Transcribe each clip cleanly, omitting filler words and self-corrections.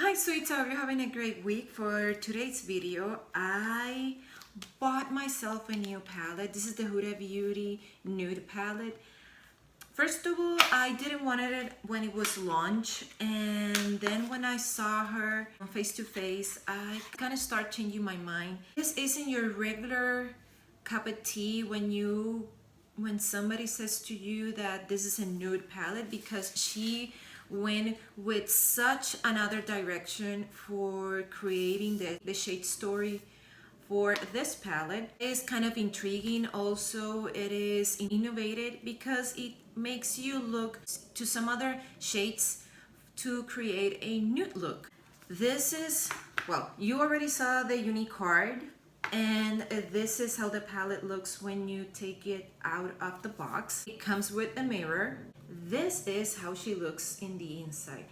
Hi sweets, I hope you're having a great week. For today's video, I bought myself a new palette. This is the Huda Beauty Nude Palette. First of all, I didn't want it when it was launched, and then when I saw her face to face, I kind of start changing my mind. This isn't your regular cup of tea when somebody says to you that this is a nude palette, because she went with such another direction for creating the shade story for this palette. It is kind of intriguing. Also, it is innovative because it makes you look to some other shades to create a nude look. This is, well, you already saw the unique card, and this is how the palette looks when you take it out of the box. It comes with a mirror. This is how she looks in the inside.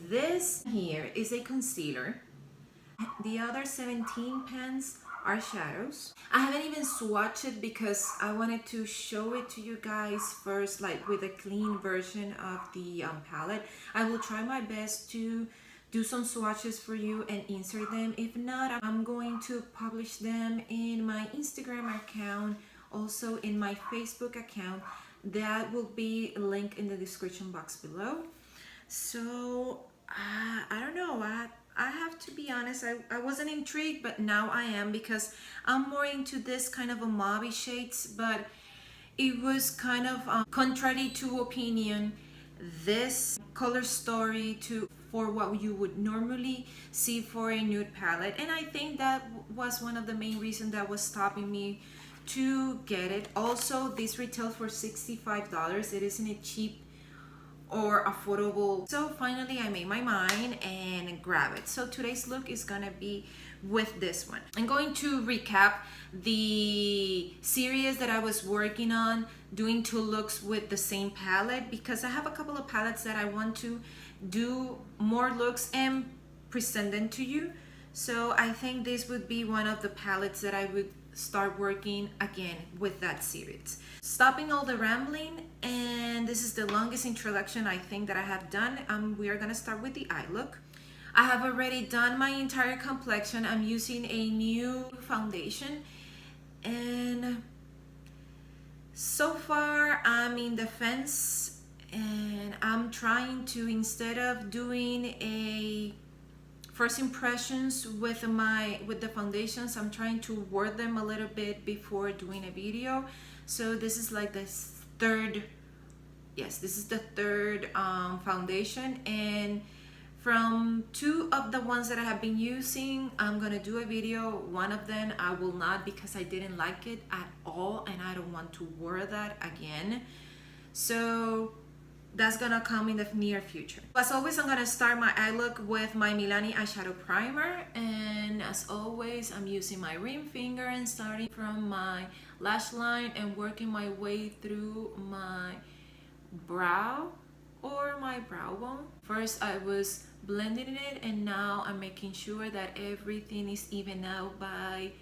This here is a concealer. The other 17 pens are shadows. I haven't even swatched it because I wanted to show it to you guys first, like with a clean version of the palette. I will try my best to do some swatches for you and insert them. If not, I'm going to publish them in my Instagram account, also in my Facebook account. That will be linked in the description box below. So I don't know, I have to be honest, I wasn't intrigued, but now I am, because I'm more into this kind of a mauve shades, but it was kind of contrary to opinion, this color story for what you would normally see for a nude palette. And I think that was one of the main reasons that was stopping me to get it. Also, this retails for $65. It isn't a cheap or affordable. So finally I made my mind and grab it. So today's look is gonna be with this one. I'm going to recap the series that I was working on, doing 2 looks with the same palette, because I have a couple of palettes that I want to do more looks and present them to you. So I think this would be one of the palettes that I would start working again with that series. Stopping all the rambling, and this is the longest introduction I think that I have done. We are gonna start with the eye look. I have already done my entire complexion. I'm using a new foundation, and so far I'm in the fence, and I'm trying to, instead of doing a first impressions with the foundations, I'm trying to word them a little bit before doing a video. So this is like the third, yes, this is the third foundation, and from 2 of the ones that I have been using, I'm gonna do a video. One of them I will not, because I didn't like it at all, and I don't want to wear that again. So that's gonna come in the near future. As always, I'm gonna start my eye look with my Milani Eyeshadow Primer, and as always, I'm using my ring finger and starting from my lash line and working my way through my brow or my brow bone. First I was blending it, and now I'm making sure that everything is even out by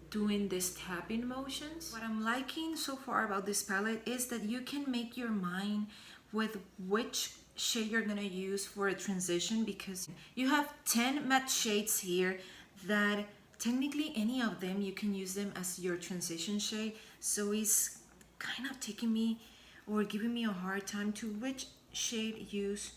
doing this tapping motions. What I'm liking so far about this palette is that you can make your mind with which shade you're gonna use for a transition, because you have 10 matte shades here that technically any of them you can use them as your transition shade. So it's kind of taking me or giving me a hard time to which shade use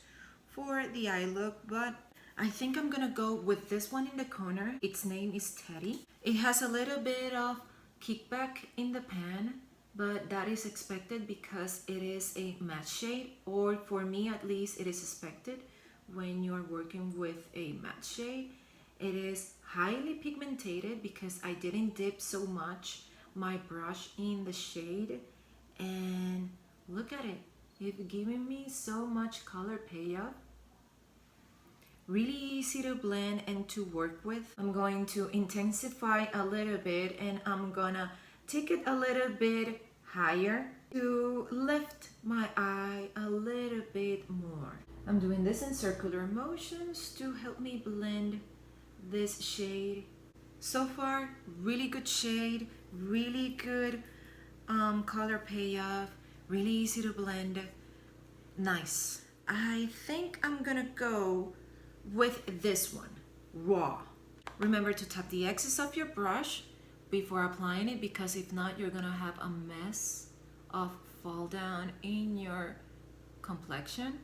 for the eye look, but I think I'm gonna go with this one in the corner. Its name is Teddy. It has a little bit of kickback in the pan, but that is expected because it is a matte shade, or for me at least it is expected when you're working with a matte shade. It is highly pigmented because I didn't dip so much my brush in the shade, and look at it. It's giving me so much color payoff. Really easy to blend and to work with. I'm going to intensify a little bit, and I'm gonna take it a little bit higher to lift my eye a little bit more. I'm doing this in circular motions to help me blend this shade. So far, really good shade, really good color payoff, really easy to blend, nice. I think I'm gonna go with this one, Raw. Remember to tap the excess of your brush before applying it, because if not, you're gonna have a mess of fall down in your complexion.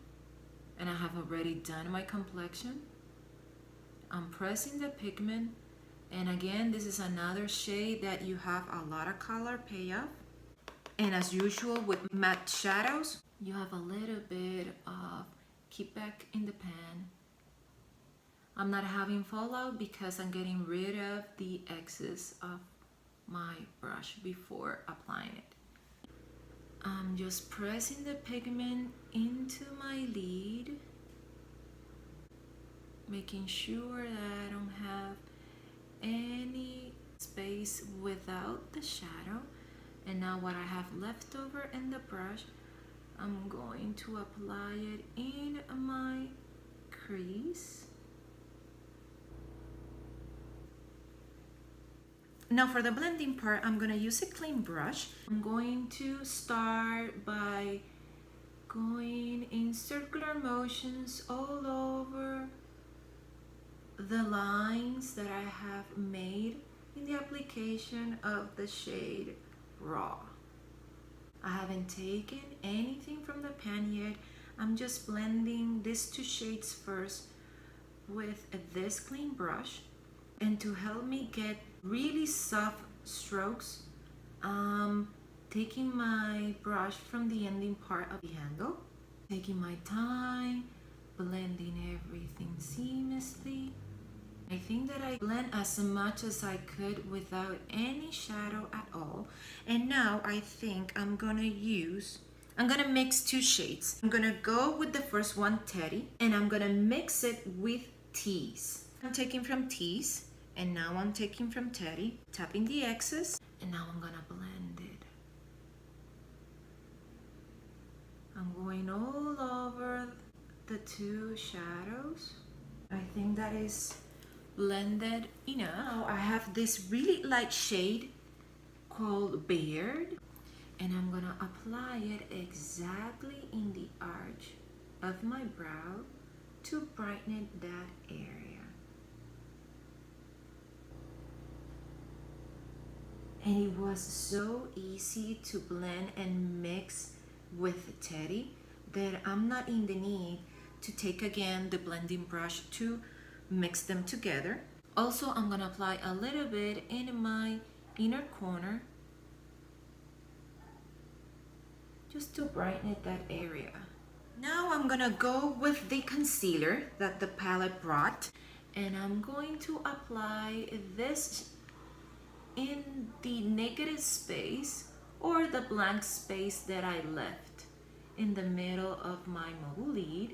And I have already done my complexion. I'm pressing the pigment, and again, this is another shade that you have a lot of color payoff. And as usual with matte shadows, you have a little bit of kickback in the pan. I'm not having fallout because I'm getting rid of the excess of my brush before applying it. I'm just pressing the pigment into my lid, making sure that I don't have any space without the shadow. And now what I have left over in the brush, I'm going to apply it in my crease. Now for the blending part, I'm gonna use a clean brush. I'm going to start by going in circular motions all over the lines that I have made in the application of the shade Raw. I haven't taken anything from the pan yet. I'm just blending these two shades first with this clean brush. And to help me get really soft strokes, I'm taking my brush from the ending part of the handle, taking my time, blending everything seamlessly. I think that I blend as much as I could without any shadow at all. And now I think I'm gonna mix two shades. I'm gonna go with the first one, Teddy, and I'm gonna mix it with Tease. I'm taking from Tease, and now I'm taking from Teddy, tapping the excess, and now I'm gonna blend it. I'm going all over the two shadows. I think that is blended enough. Now I have this really light shade called Beige, and I'm gonna apply it exactly in the arch of my brow to brighten that area. And it was so easy to blend and mix with Teddy that I'm not in the need to take again the blending brush to mix them together. Also, I'm gonna apply a little bit in my inner corner just to brighten that area. Now I'm gonna go with the concealer that the palette brought, and I'm going to apply this in the negative space or the blank space that I left in the middle of my mobile lid.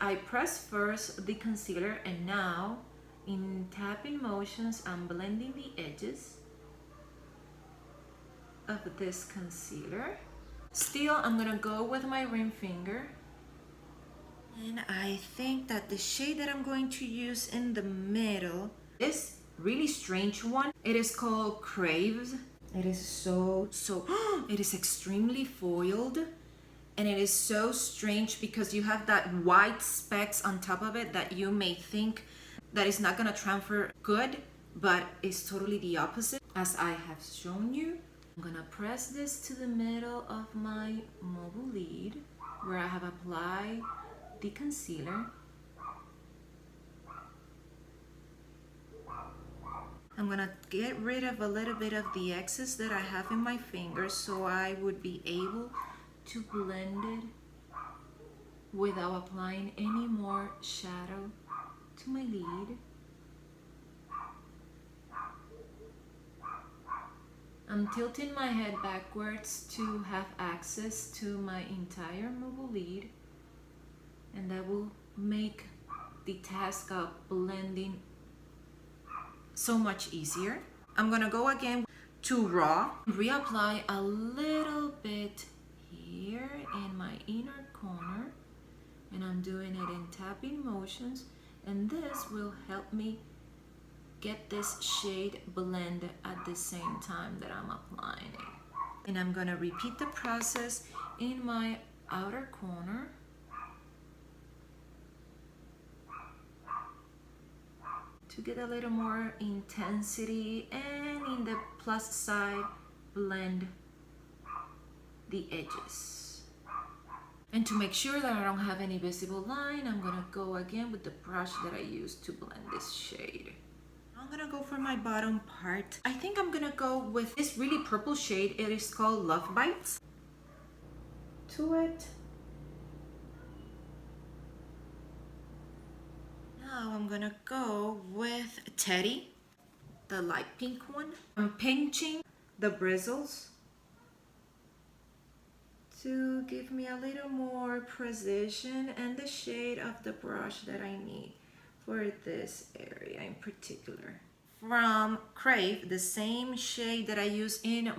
I press first the concealer, and now in tapping motions I'm blending the edges of this concealer. Still, I'm gonna go with my ring finger, and I think that the shade that I'm going to use in the middle is really strange one. It is called Crave. It is it is extremely foiled, and it is so strange because you have that white specks on top of it that you may think that it's not gonna transfer good, but it's totally the opposite. As I have shown you, I'm gonna press this to the middle of my mobile lid where I have applied the concealer. I'm gonna get rid of a little bit of the excess that I have in my fingers so I would be able to blend it without applying any more shadow to my lid. I'm tilting my head backwards to have access to my entire mobile lid, and that will make the task of blending so much easier. I'm gonna go again to Raw, reapply a little bit here in my inner corner, and I'm doing it in tapping motions, and this will help me get this shade blended at the same time that I'm applying it. And I'm gonna repeat the process in my outer corner. to get a little more intensity, and in the plus side, blend the edges. And to make sure that I don't have any visible line, I'm gonna go again with the brush that I used to blend this shade. I'm gonna go for my bottom part. I think I'm gonna go with this really purple shade. It is called Love Bites. To it. Now I'm gonna go with Teddy, the light pink one. I'm pinching the bristles to give me a little more precision and the shade of the brush that I need for this area in particular. From Crave, the same shade that I use in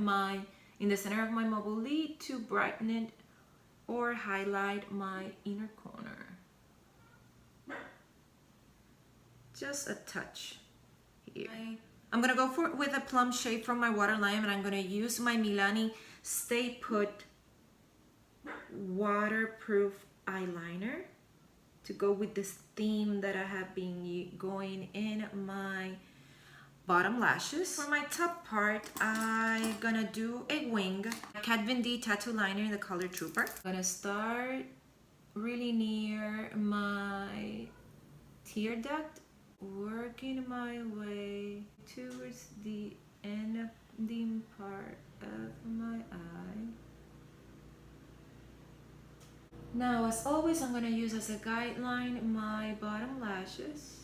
the center of my mobile lid to brighten it or highlight my inner corner. Just a touch here. I'm gonna go with a plum shade from my waterline, and I'm gonna use my Milani Stay Put waterproof eyeliner to go with this theme that I have been going in my bottom lashes. For my top part, I'm gonna do a wing Kat Von D tattoo liner in the color Trooper. I'm gonna start really near my tear duct, working my way towards the end part of my eye. Now, as always, I'm going to use as a guideline my bottom lashes.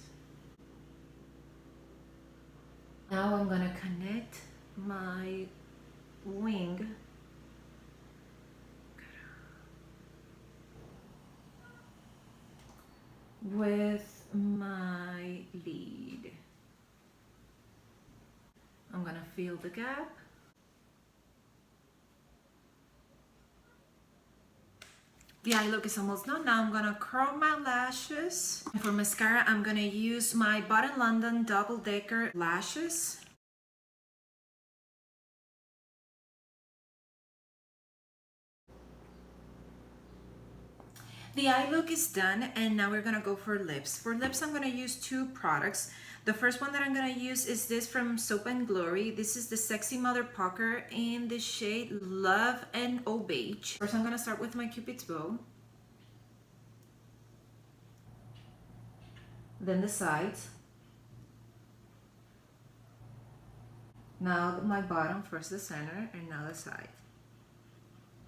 Now I'm going to connect my wing with my lid. I'm going to fill the gap. The eye look is almost done. Now I'm gonna curl my lashes. And for mascara, I'm gonna use my Body London Double Decker lashes. The eye look is done, and now we're gonna go for lips. For lips, I'm gonna use two products. The first one that I'm gonna use is this from Soap and Glory. This is the Sexy Mother Pucker in the shade Love and Oh Beige. First, I'm gonna start with my Cupid's bow. Then the sides. Now my bottom, first the center, and now the side.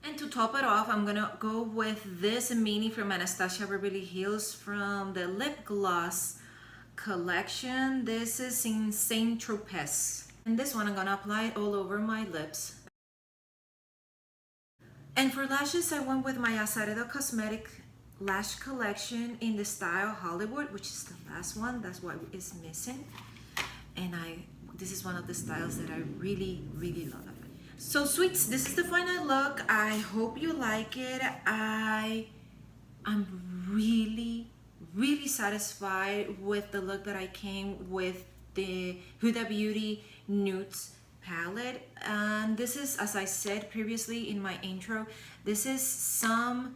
And to top it off, I'm gonna go with this mini from Anastasia Beverly Hills from the Lipgloss collection. This is in Saint Tropez. And this one I'm gonna apply it all over my lips. And for lashes, I went with my Azeredo Cosmetics lash collection in the style Hollywood, which is the last one. That's what is missing. And this is one of the styles that I really, really love. So sweets, this is the final look. I hope you like it. I'm really, really satisfied with the look that I came with the Huda Beauty Nudes palette. And this is, as I said previously in my intro, this is some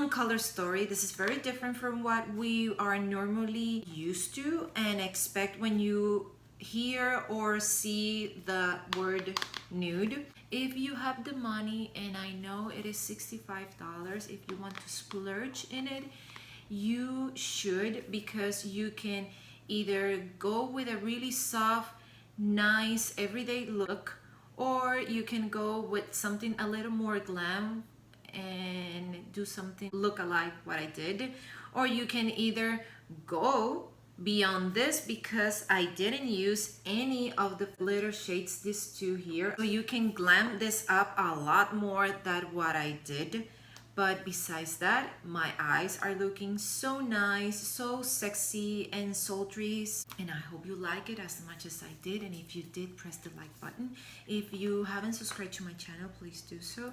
color story. This is very different from what we are normally used to and expect when you hear or see the word nude. If you have the money, and I know it is $65, if you want to splurge in it, you should, because you can either go with a really soft, nice, everyday look, or you can go with something a little more glam and do something look alike what I did, or you can either go beyond this, because I didn't use any of the glitter shades, these two here, so you can glam this up a lot more than what I did. But besides that, my eyes are looking so nice, so sexy and sultry, and I hope you like it as much as I did. And if you did, press the like button. If you haven't subscribed to my channel, please do so.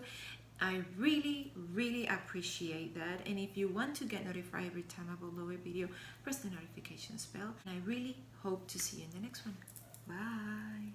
I really, really appreciate that. And if you want to get notified every time I upload a video, press the notifications bell. And I really hope to see you in the next one. Bye.